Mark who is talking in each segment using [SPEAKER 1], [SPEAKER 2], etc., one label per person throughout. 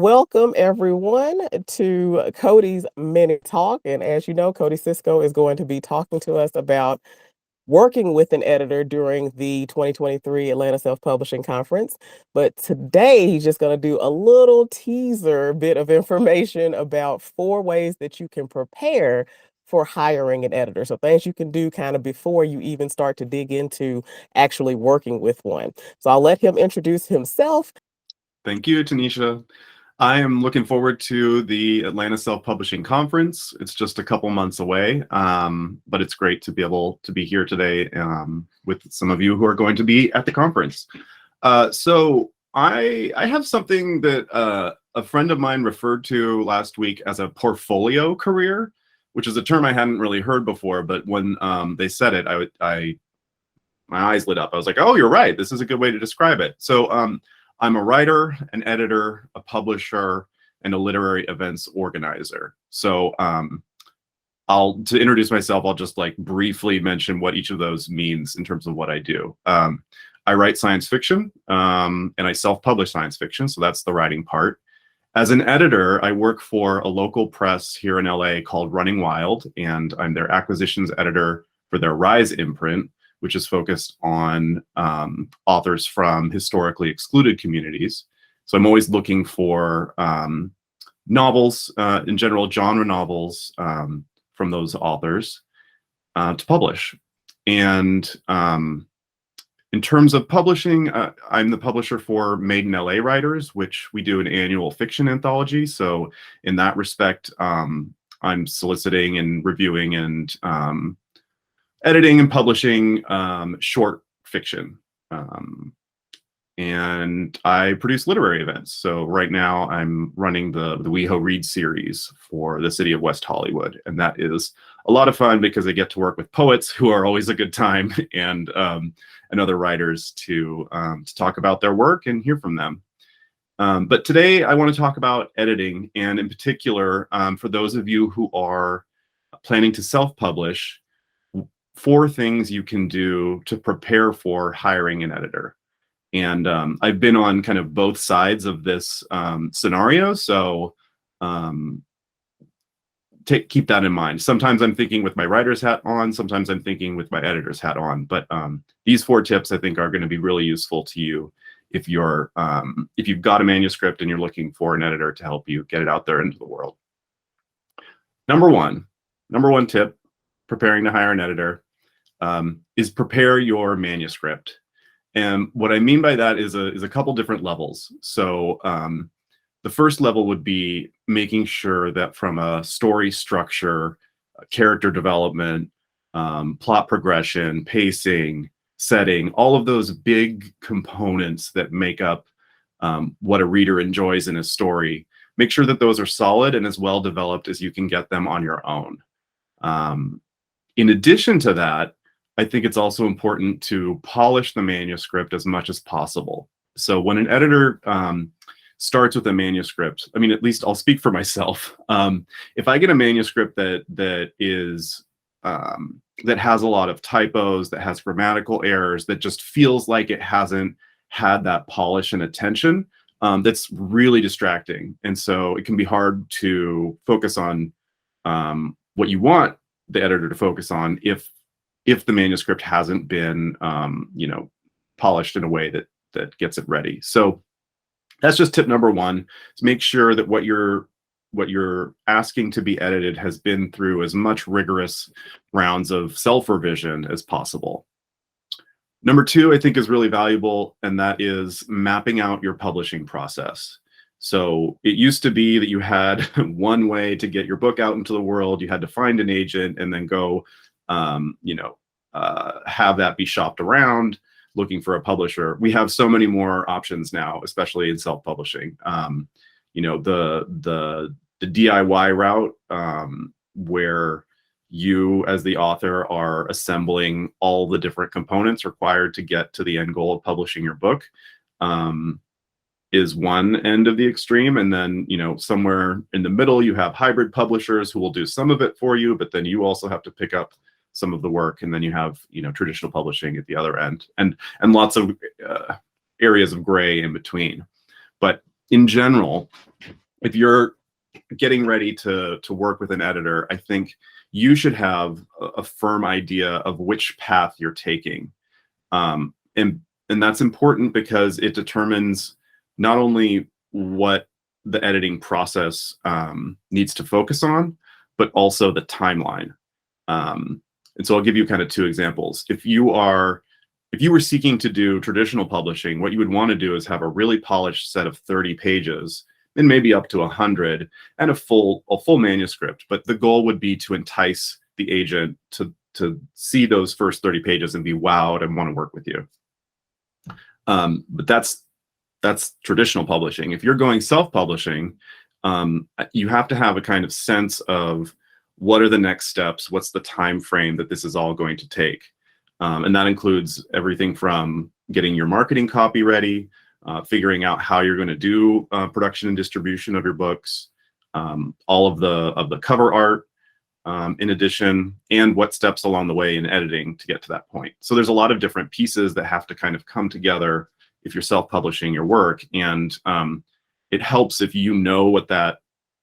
[SPEAKER 1] Welcome everyone to Cody's Mini Talk. And as you know, Cody Sisco is going to be talking to us about working with an editor during the 2023 Atlanta Self-Publishing Conference. But today he's just going to do a little teaser bit of information about 4 ways that you can prepare for hiring an editor. So things you can do kind of before you even start to dig into actually working with one. So I'll let him introduce himself.
[SPEAKER 2] Thank you, Tanisha. I am looking forward to the Atlanta Self-Publishing Conference. It's just a couple months away, but it's great to be able to be here today with some of you who are going to be at the conference. So I have something that a friend of mine referred to last week as a portfolio career, which is a term I hadn't really heard before, but when they said it, my eyes lit up. I was like, oh, you're right. This is a good way to describe it. So I'm a writer, an editor, a publisher, and a literary events organizer. So to introduce myself, I'll just like briefly mention what each of those means in terms of what I do. I write science fiction and I self-publish science fiction. So that's the writing part. As an editor, I work for a local press here in LA called Running Wild, and I'm their acquisitions editor for their Rise imprint, which is focused on authors from historically excluded communities. So I'm always looking for novels, in general, genre novels from those authors to publish. And in terms of publishing, I'm the publisher for Made in LA Writers, which we do an annual fiction anthology. So in that respect, I'm soliciting and reviewing and editing and publishing short fiction. And I produce literary events. So right now I'm running the WeHo Read series for the city of West Hollywood. And that is a lot of fun because I get to work with poets who are always a good time and other writers to talk about their work and hear from them. But today I want to talk about editing, and in particular, for those of you who are planning to self-publish, 4 things you can do to prepare for hiring an editor. And I've been on kind of both sides of this scenario, so keep that in mind. Sometimes I'm thinking with my writer's hat on, sometimes I'm thinking with my editor's hat on. But these 4 tips I think are going to be really useful to you if you've got a manuscript and you're looking for an editor to help you get it out there into the world. Number one tip, preparing to hire an editor, is prepare your manuscript. And what I mean by that is a couple different levels. So the first level would be making sure that from a story structure, character development, plot progression, pacing, setting, all of those big components that make up what a reader enjoys in a story, make sure that those are solid and as well developed as you can get them on your own. In addition to that, I think it's also important to polish the manuscript as much as possible. So when an editor starts with a manuscript, I mean, at least I'll speak for myself. If I get a manuscript that has a lot of typos, that has grammatical errors, that just feels like it hasn't had that polish and attention, that's really distracting. And so it can be hard to focus on what you want the editor to focus on if the manuscript hasn't been polished in a way that gets it ready. So that's just tip number 1, is make sure that what you're asking to be edited has been through as much rigorous rounds of self-revision as possible. Number 2, I think, is really valuable, and that is mapping out your publishing process. So it used to be that you had one way to get your book out into the world. You had to find an agent and then go have that be shopped around looking for a publisher. We have so many more options now, especially in self-publishing. The DIY route, where you as the author are assembling all the different components required to get to the end goal of publishing your book, is one end of the extreme. And then, somewhere in the middle, you have hybrid publishers who will do some of it for you, but then you also have to pick up some of the work. And then you have, traditional publishing at the other end, and lots of areas of gray in between. But in general, if you're getting ready to work with an editor, I think you should have a firm idea of which path you're taking. And that's important because it determines not only what the editing process needs to focus on, but also the timeline. And so I'll give you kind of two examples. If you were seeking to do traditional publishing, what you would want to do is have a really polished set of 30 pages and maybe up to 100 and a full manuscript. But the goal would be to entice the agent to see those first 30 pages and be wowed and want to work with you. But that's traditional publishing. If you're going self-publishing, you have to have a kind of sense of what are the next steps, what's the time frame that this is all going to take. And that includes everything from getting your marketing copy ready, figuring out how you're going to do production and distribution of your books, all of the cover art, in addition, and what steps along the way in editing to get to that point. So there's a lot of different pieces that have to kind of come together if you're self-publishing your work. And it helps if you know what that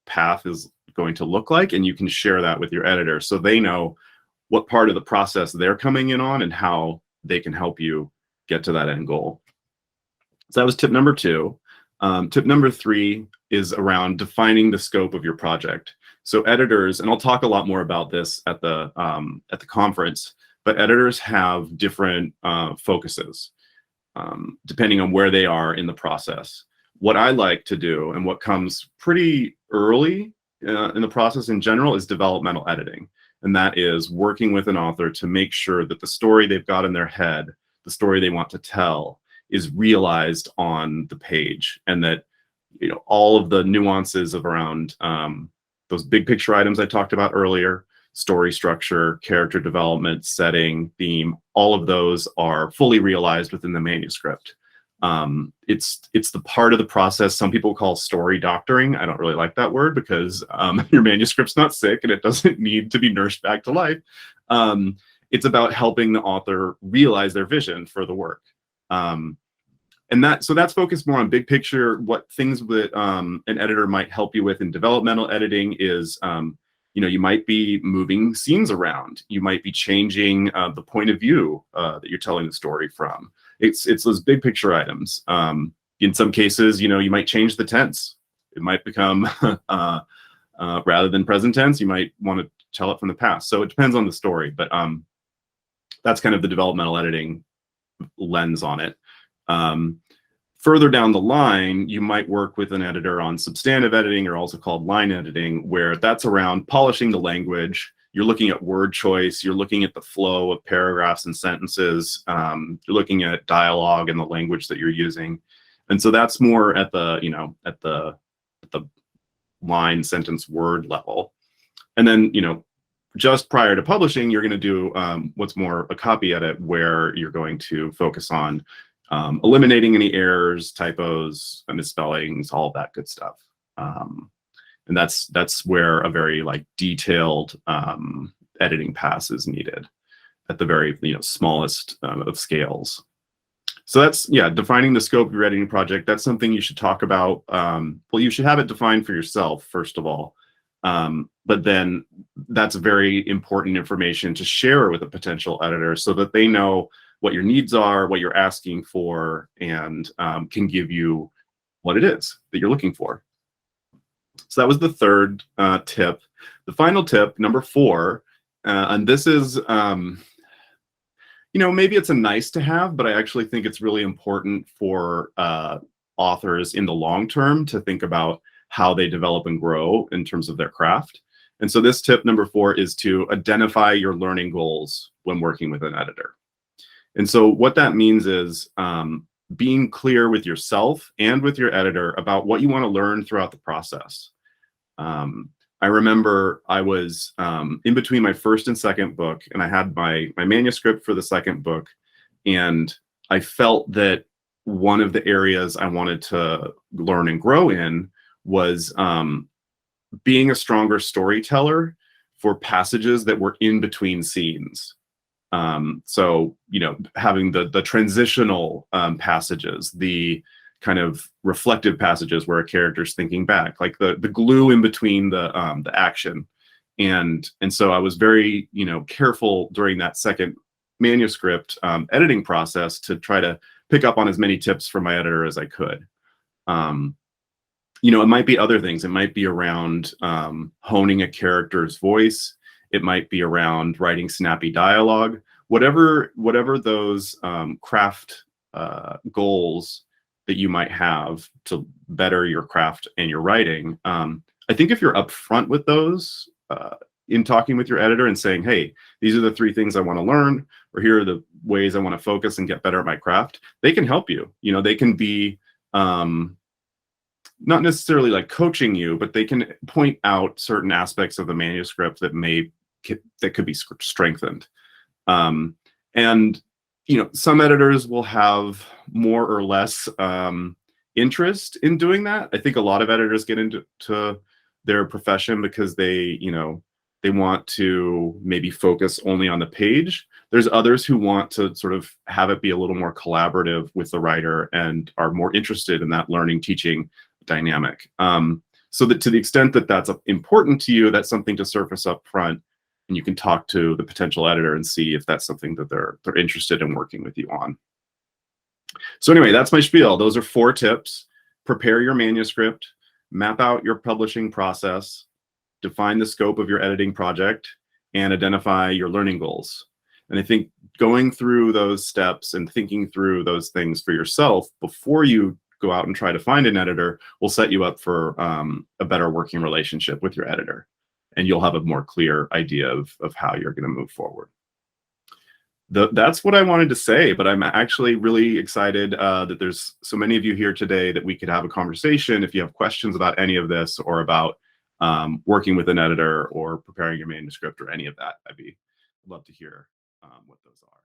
[SPEAKER 2] path is going to look like, and you can share that with your editor so they know what part of the process they're coming in on and how they can help you get to that end goal. So that was tip number 2. Tip number 3 is around defining the scope of your project. So editors, and I'll talk a lot more about this at the conference, but editors have different focuses depending on where they are in the process. What I like to do, and what comes pretty early in the process in general, is developmental editing. And that is working with an author to make sure that the story they've got in their head, the story they want to tell, is realized on the page, and that all of the nuances of around those big picture items I talked about earlier, story structure, character development, setting, theme, all of those are fully realized within the manuscript. It's the part of the process some people call story doctoring. I don't really like that word because your manuscript's not sick and it doesn't need to be nursed back to life. It's about helping the author realize their vision for the work. So that's focused more on big picture. What things that an editor might help you with in developmental editing is, you might be moving scenes around. You might be changing the point of view that you're telling the story from. It's those big picture items. In some cases, you might change the tense. It might become, rather than present tense, you might want to tell it from the past. So it depends on the story, but that's kind of the developmental editing lens on it. Further down the line, you might work with an editor on substantive editing, or also called line editing, where that's around polishing the language. You're looking at word choice. You're looking at the flow of paragraphs and sentences. You're looking at dialogue and the language that you're using. And so that's more at the, at the line, sentence, word level. And then, just prior to publishing, you're going to do what's more a copy edit, where you're going to focus on eliminating any errors, typos, misspellings, all of that good stuff. And that's where a very detailed editing pass is needed at the very smallest of scales. So that's, defining the scope of your editing project. That's something you should talk about. Well, you should have it defined for yourself, first of all. But then that's very important information to share with a potential editor so that they know what your needs are, what you're asking for, and can give you what it is that you're looking for. So that was the third tip. The final tip, number 4, and this is, maybe it's a nice to have, but I actually think it's really important for authors in the long term to think about how they develop and grow in terms of their craft. And so this tip, number 4, is to identify your learning goals when working with an editor. And so what that means is being clear with yourself and with your editor about what you want to learn throughout the process. I remember I was in between my first and second book, and I had my manuscript for the second book, and I felt that one of the areas I wanted to learn and grow in was being a stronger storyteller for passages that were in between scenes. So, having the transitional passages, the kind of reflective passages where a character's thinking back, like the glue in between the action. And so I was very, careful during that second manuscript editing process to try to pick up on as many tips from my editor as I could. It might be other things. It might be around honing a character's voice. It might be around writing snappy dialogue. Whatever those craft goals that you might have to better your craft and your writing. I think if you're upfront with those in talking with your editor and saying, hey, these are the 3 things I want to learn, or here are the ways I want to focus and get better at my craft, they can help you. They can be not necessarily like coaching you, but they can point out certain aspects of the manuscript that could be strengthened. And some editors will have more or less interest in doing that. I think a lot of editors get into their profession because they want to maybe focus only on the page. There's others who want to sort of have it be a little more collaborative with the writer and are more interested in that learning, teaching dynamic. So that to the extent that that's important to you, that's something to surface up front, and you can talk to the potential editor and see if that's something that they're interested in working with you on. So anyway, that's my spiel. Those are 4 tips. Prepare your manuscript, map out your publishing process, define the scope of your editing project, and identify your learning goals. And I think going through those steps and thinking through those things for yourself before you go out and try to find an editor will set you up for a better working relationship with your editor. And you'll have a more clear idea of how you're going to move forward. That's what I wanted to say, but I'm actually really excited that there's so many of you here today that we could have a conversation. If you have questions about any of this or about working with an editor or preparing your manuscript or any of that, I'd love to hear what those are.